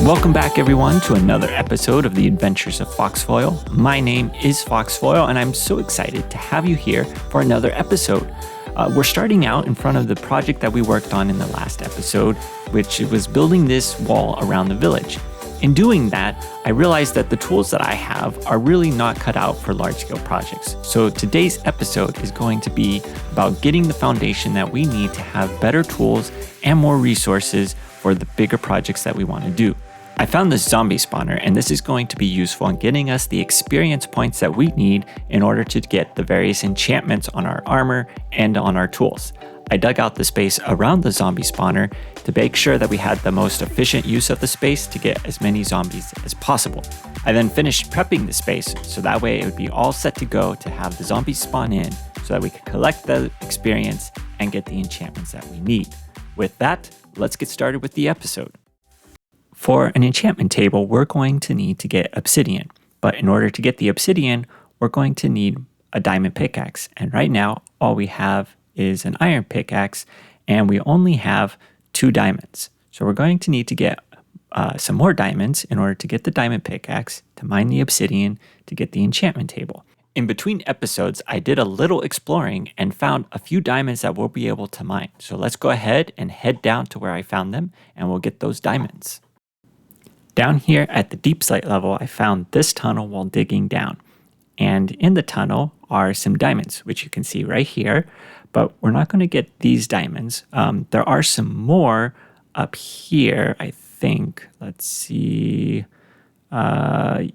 Welcome back, everyone, to another episode of the Adventures of FoxFoil. My name is FoxFoil, and I'm so excited to have you here for another episode. We're starting out in front of the project that we worked on in the last episode, which was building this wall around the village. In doing that, I realized that the tools that I have are really not cut out for large-scale projects. So today's episode is going to be about getting the foundation that we need to have better tools and more resources for the bigger projects that we want to do. I found this zombie spawner, and this is going to be useful in getting us the experience points that we need in order to get the various enchantments on our armor and on our tools. I dug out the space around the zombie spawner to make sure that we had the most efficient use of the space to get as many zombies as possible. I then finished prepping the space so that way it would be all set to go to have the zombies spawn in so that we could collect the experience and get the enchantments that we need. With that, let's get started with the episode. For an enchantment table, we're going to need to get obsidian. But in order to get the obsidian, we're going to need a diamond pickaxe. And right now, all we have is an iron pickaxe, and we only have 2 diamonds. So we're going to need to get some more diamonds in order to get the diamond pickaxe, to mine the obsidian, to get the enchantment table. In between episodes, I did a little exploring and found a few diamonds that we'll be able to mine. So let's go ahead and head down to where I found them, and we'll get those diamonds. Down here at the deep slate level, I found this tunnel while digging down. And in the tunnel are some diamonds, which you can see right here, but we're not going to get these diamonds. There are some more up here, I think. Let's see. Yes,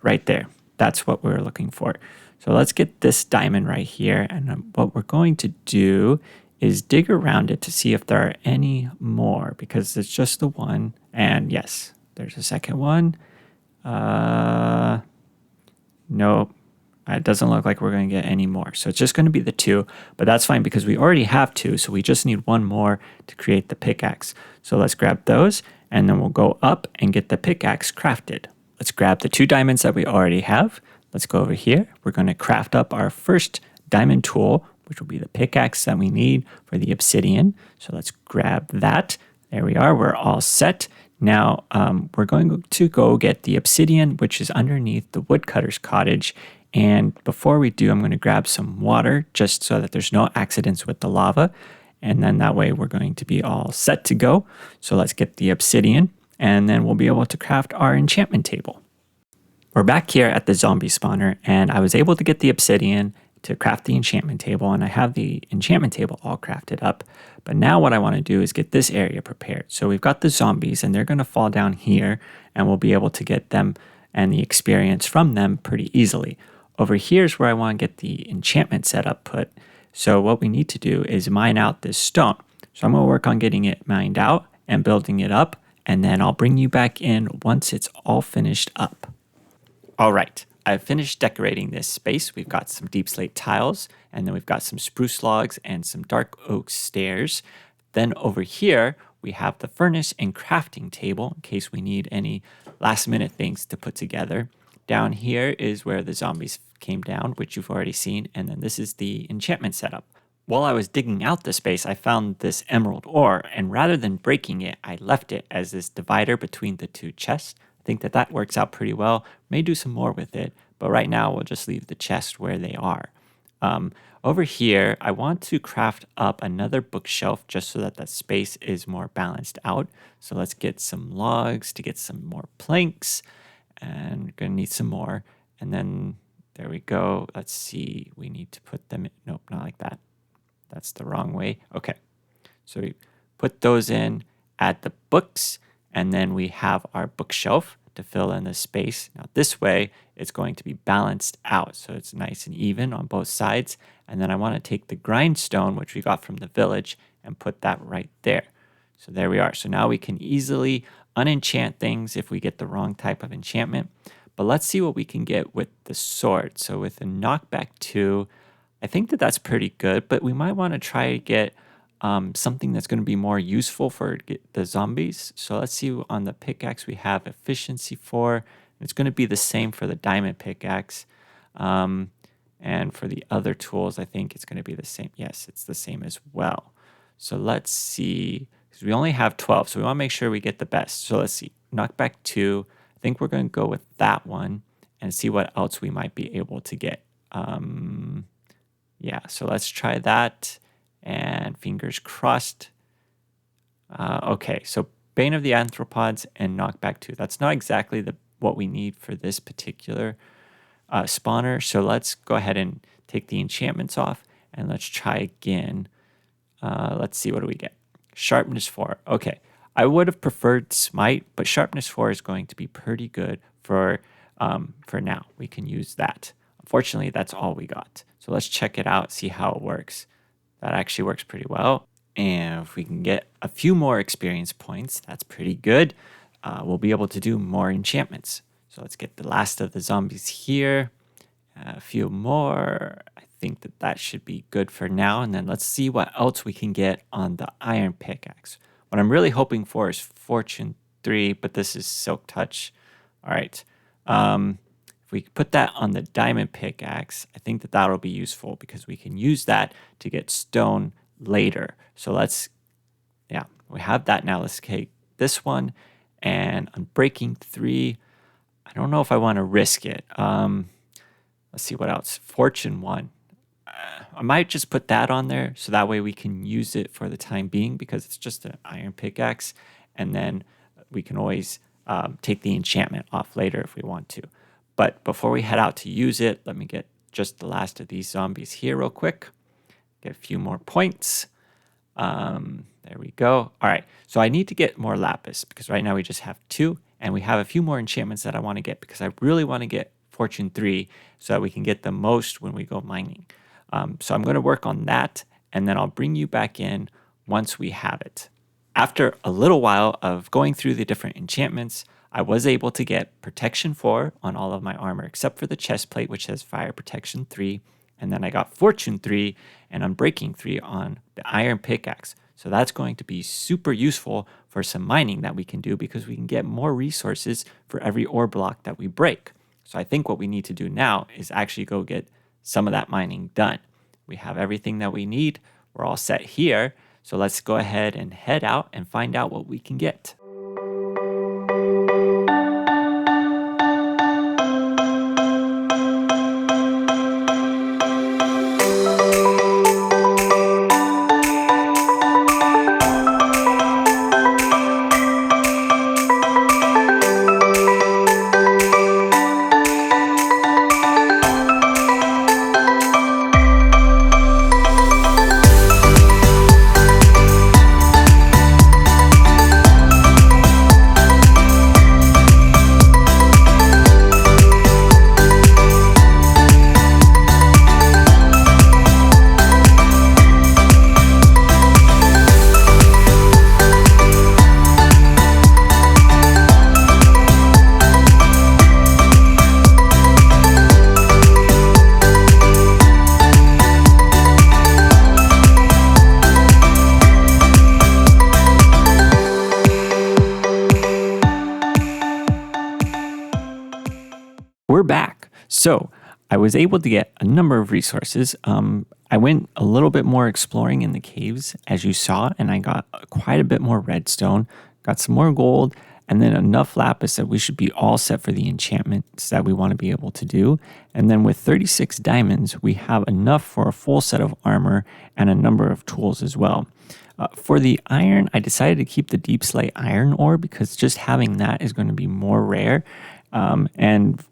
right there. That's what we're looking for. So let's get this diamond right here. And what we're going to do is dig around it to see if there are any more, because it's just the one. And yes, there's a second one. Nope. It doesn't look like we're going to get any more. So it's just going to be the 2, but that's fine because we already have 2. So we just need 1 more to create the pickaxe. So let's grab those, and then we'll go up and get the pickaxe crafted. Let's grab the 2 diamonds that we already have. Let's go over here. We're going to craft up our first diamond tool, which will be the pickaxe that we need for the obsidian. So let's grab that. There we are. We're all set. Now we're going to go get the obsidian, which is underneath the woodcutter's cottage. And before we do, I'm going to grab some water just so that there's no accidents with the lava. And then that way we're going to be all set to go. So let's get the obsidian, and then we'll be able to craft our enchantment table. We're back here at the zombie spawner, and I was able to get the obsidian to craft the enchantment table, and I have the enchantment table all crafted up. But now what I want to do is get this area prepared. So we've got the zombies, and they're going to fall down here, and we'll be able to get them and the experience from them pretty easily. Over here is where I want to get the enchantment setup put. So what we need to do is mine out this stone. So I'm going to work on getting it mined out and building it up, and then I'll bring you back in once it's all finished up. All right. I've finished decorating this space. We've got some deep slate tiles, and then we've got some spruce logs and some dark oak stairs. Then over here, we have the furnace and crafting table in case we need any last minute things to put together. Down here is where the zombies came down, which you've already seen. And then this is the enchantment setup. While I was digging out the space, I found this emerald ore, and rather than breaking it, I left it as this divider between the 2 chests. I think that works out pretty well. May do some more with it, but right now we'll just leave the chest where they are. Over here, I want to craft up another bookshelf just so that the space is more balanced out. So let's get some logs to get some more planks, and we're going to need some more. And then there we go. Let's see. We need to put them in. Nope, not like that. That's the wrong way. Okay. So we put those in, add the books, and then we have our bookshelf to fill in the space. Now this way, it's going to be balanced out. So it's nice and even on both sides. And then I want to take the grindstone, which we got from the village, and put that right there. So there we are. So now we can easily unenchant things if we get the wrong type of enchantment. But let's see what we can get with the sword. So with a knockback 2, I think that's pretty good, but we might want to try to get something that's going to be more useful for the zombies. So let's see, on the pickaxe we have efficiency 4. It's going to be the same for the diamond pickaxe. And for the other tools, I think it's going to be the same. Yes, it's the same as well. So let's see. because we only have 12. So we want to make sure we get the best. So let's see. Knockback 2. I think we're going to go with that one and see what else we might be able to get. Yeah, so let's try that. And fingers crossed. Okay, so Bane of the Arthropods and Knockback 2. That's not exactly what we need for this particular spawner. So let's go ahead and take the enchantments off and let's try again. Let's see, what do we get? Sharpness 4. Okay, I would have preferred Smite, but Sharpness 4 is going to be pretty good for now. We can use that. Unfortunately, that's all we got. So let's check it out, see how it works. That actually works pretty well. And if we can get a few more experience points, that's pretty good. We'll be able to do more enchantments. So let's get the last of the zombies here. A few more. I think that should be good for now. And then let's see what else we can get on the iron pickaxe. What I'm really hoping for is Fortune 3, but this is Silk Touch. All right. If we put that on the diamond pickaxe, I think that'll be useful because we can use that to get stone later. So we have that now. Let's take this one, and on breaking 3, I don't know if I want to risk it. Let's see what else. Fortune 1. I might just put that on there so that way we can use it for the time being because it's just an iron pickaxe, and then we can always take the enchantment off later if we want to. But before we head out to use it, let me get just the last of these zombies here real quick. Get a few more points. There we go. All right, so I need to get more lapis because right now we just have 2, and we have a few more enchantments that I want to get because I really want to get Fortune 3 so that we can get the most when we go mining. So I'm going to work on that, and then I'll bring you back in once we have it. After a little while of going through the different enchantments, I was able to get Protection 4 on all of my armor except for the chest plate, which has Fire Protection 3. And then I got Fortune 3 and Unbreaking 3 on the iron pickaxe. So that's going to be super useful for some mining that we can do because we can get more resources for every ore block that we break. So I think what we need to do now is actually go get some of that mining done. We have everything that we need. We're all set here. So let's go ahead and head out and find out what we can get. We're back. So I was able to get a number of resources. I went a little bit more exploring in the caves, as you saw, and I got quite a bit more redstone, got some more gold, and then enough lapis that we should be all set for the enchantments that we want to be able to do. And then with 36 diamonds, we have enough for a full set of armor and a number of tools as well. For the iron, I decided to keep the deep slate iron ore because just having that is going to be more rare. And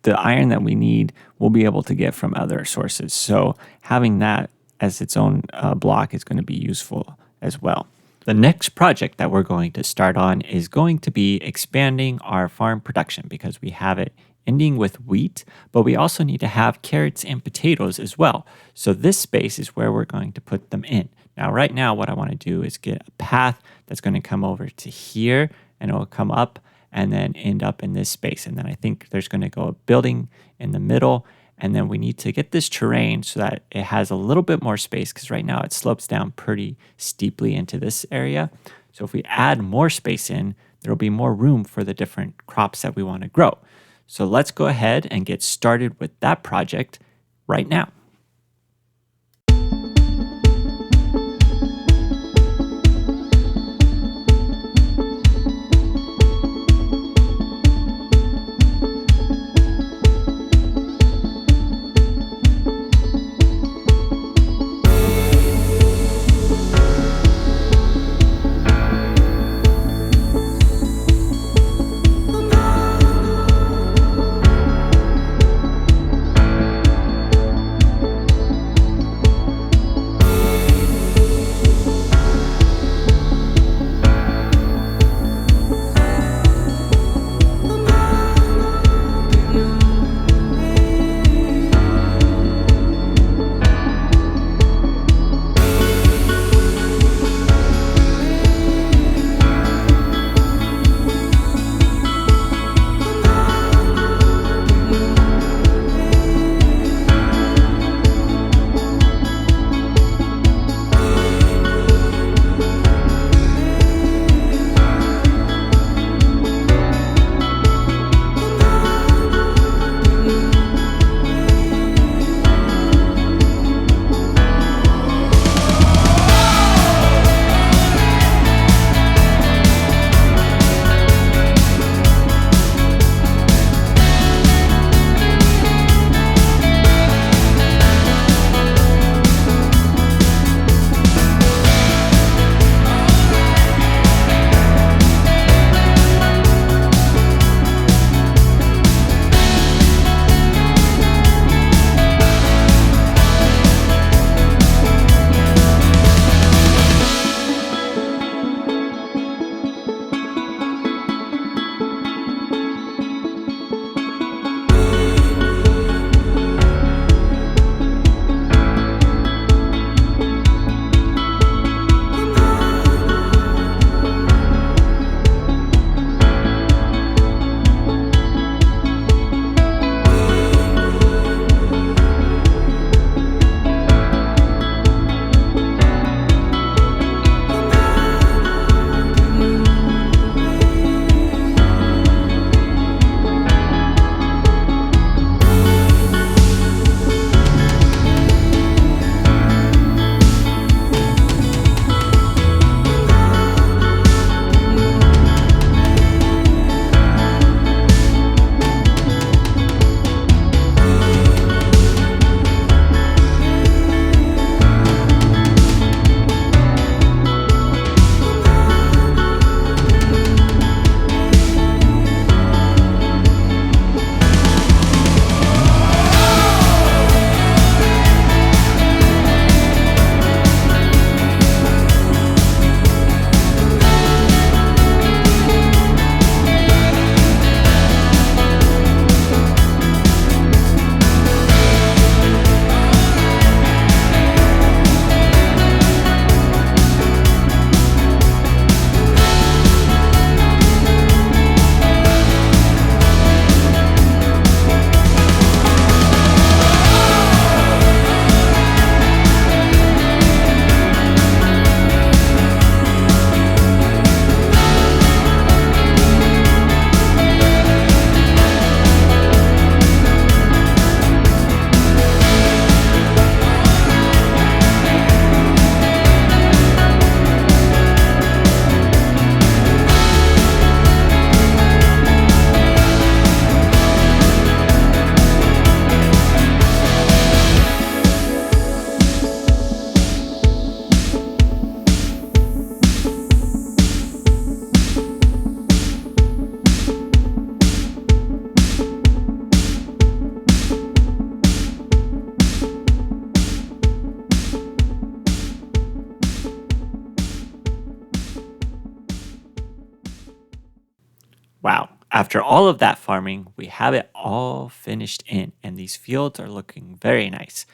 the iron that we need, we'll be able to get from other sources. So having that as its own block is going to be useful as well. The next project that we're going to start on is going to be expanding our farm production because we have it ending with wheat, but we also need to have carrots and potatoes as well. So this space is where we're going to put them in. Now, right now, what I want to do is get a path that's going to come over to here, and it will come up and then end up in this space. And then I think there's going to go a building in the middle. And then we need to get this terrain so that it has a little bit more space because right now it slopes down pretty steeply into this area. So if we add more space in, there'll be more room for the different crops that we want to grow. So let's go ahead and get started with that project right now. Wow, after all of that farming, we have it all finished in, and these fields are looking very nice.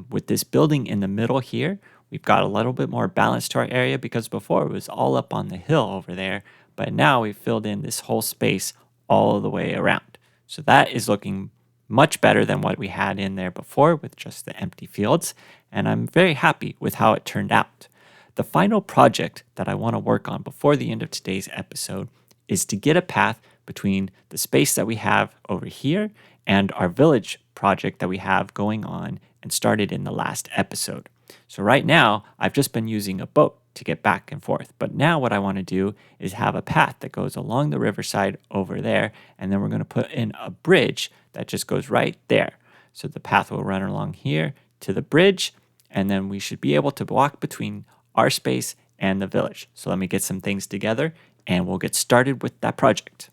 With this building in the middle here, we've got a little bit more balance to our area because before it was all up on the hill over there, but now we've filled in this whole space all the way around. So that is looking much better than what we had in there before with just the empty fields, and I'm very happy with how it turned out. The final project that I want to work on before the end of today's episode is to get a path between the space that we have over here and our village project that we have going on and started in the last episode. So right now, I've just been using a boat to get back and forth. But now what I want to do is have a path that goes along the riverside over there, and then we're going to put in a bridge that just goes right there. So the path will run along here to the bridge, and then we should be able to walk between our space and the village. So let me get some things together and we'll get started with that project.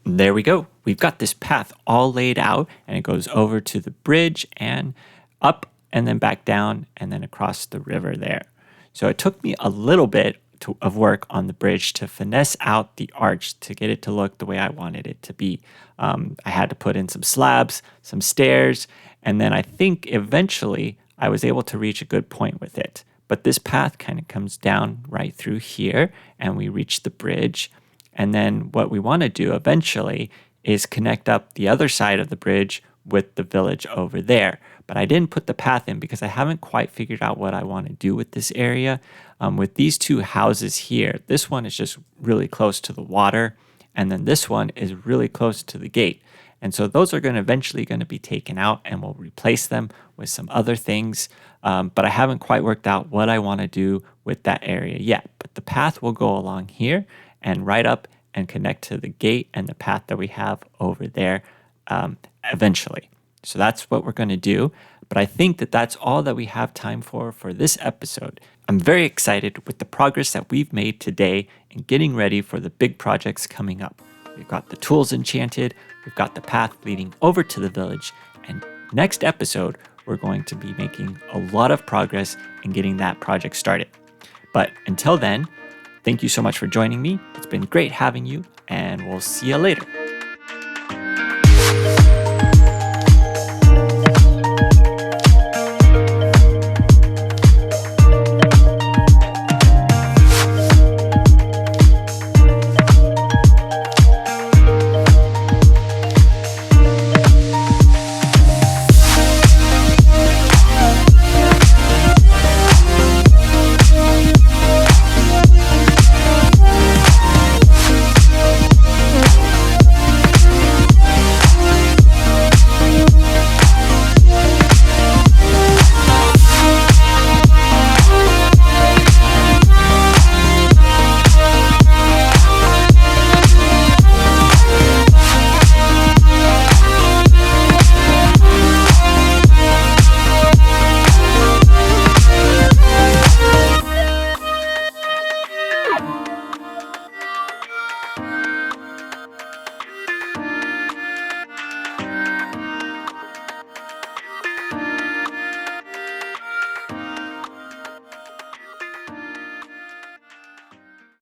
There we go. We've got this path all laid out, and it goes over to the bridge and up and then back down and then across the river there. So it took me a little bit of work on the bridge to finesse out the arch to get it to look the way I wanted it to be. I had to put in some slabs, some stairs, and then I think eventually I was able to reach a good point with it. But this path kind of comes down right through here, and we reach the bridge. And then what we want to do eventually is connect up the other side of the bridge with the village over there. But I didn't put the path in because I haven't quite figured out what I want to do with this area. With these two houses here, this one is just really close to the water, and then this one is really close to the gate. And so those are eventually going to be taken out, and we'll replace them with some other things. But I haven't quite worked out what I want to do with that area yet. But the path will go along here and right up and connect to the gate and the path that we have over there eventually. So that's what we're going to do. But I think that that's all that we have time for this episode. I'm very excited with the progress that we've made today in getting ready for the big projects coming up. We've got the tools enchanted, we've got the path leading over to the village, and next episode, we're going to be making a lot of progress in getting that project started. But until then, thank you so much for joining me. It's been great having you, and we'll see you later.